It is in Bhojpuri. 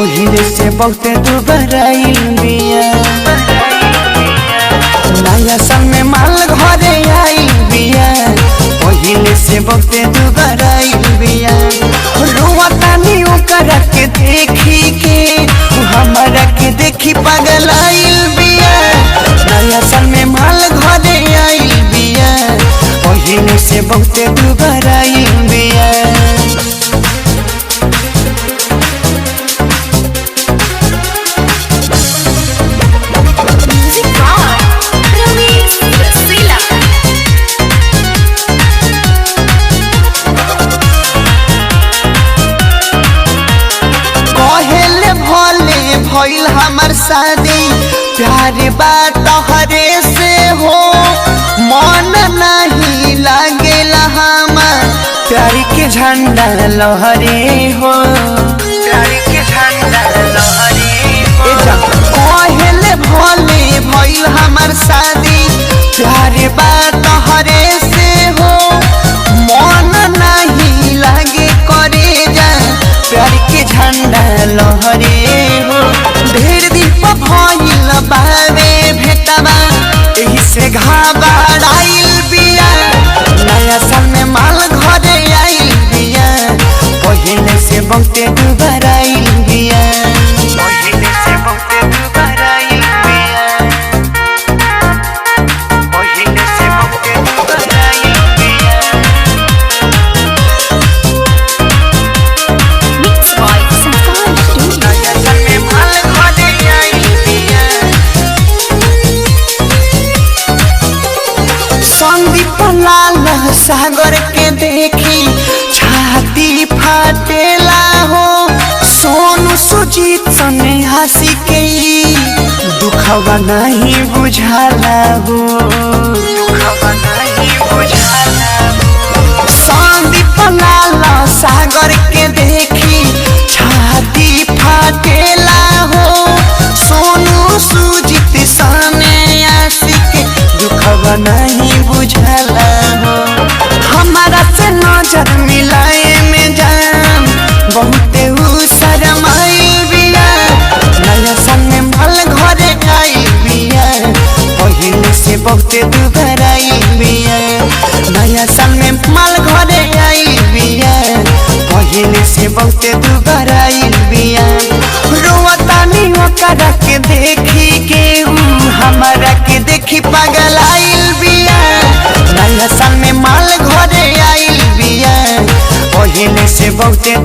पहिले से बहुते दुबराइल बिया। नया साल में माल घरे आइल बिया, पहिले से बहुते दुबराइल बिया। रोवतानी ओकरा के देखी के, हमरा के देखी पागल आइल बिया। नया साल में माल घरे आइल बिया, पहिले से बहुते दुबराइल बिया। भइल हमर शादी प्यार बात हरे से हो, मन नहीं लागेला हमार प्यार के झंडा लहरे हो। प्यार के झंडा लहरे हो। कहले भले भइल हमर शादी प्यार बात हरे से हो, मन नहीं लागे करे जा प्यार के झंडा लहरे हो। ढेर दिन पर भइल बावे भेटवा, एही से घबराइल बिया। नया साल में माल घरे आइल बिया, पहिले से बहुते दुबराइल बिया। पहिले से बहुते दुबराइल बिया, पहिले से बहुते दुबराइल बिया। नया साल में माल घरे आइल बिया। संदीप लाल सागर के देखी छाती फाटेला हो। सोनू सुजीत सने हंसी के दुखवा नहीं बुझाला हो। दुखवा नहीं बुझाला हो। संदीप लाल सागर के देखी छाती फाटेला हो। सोनू सुजीत सने हंसी के दुखवा नहीं बुझाला हो। हमारा से नजर मिलाए में जान बहुते शरमाइल बिया। नया साल में माल घरे आइल बिया, पहिले से बहुते दुबराइल बिया। नया साल में माल घरे आइल बिया, पहिले से बहुते दुबराइल बिया। रोवतानी ओकरा के देखी के, हमरा के देखी पागल आइल बिया। नया साल में माल घरे आइल बिया, पहिले से बहुते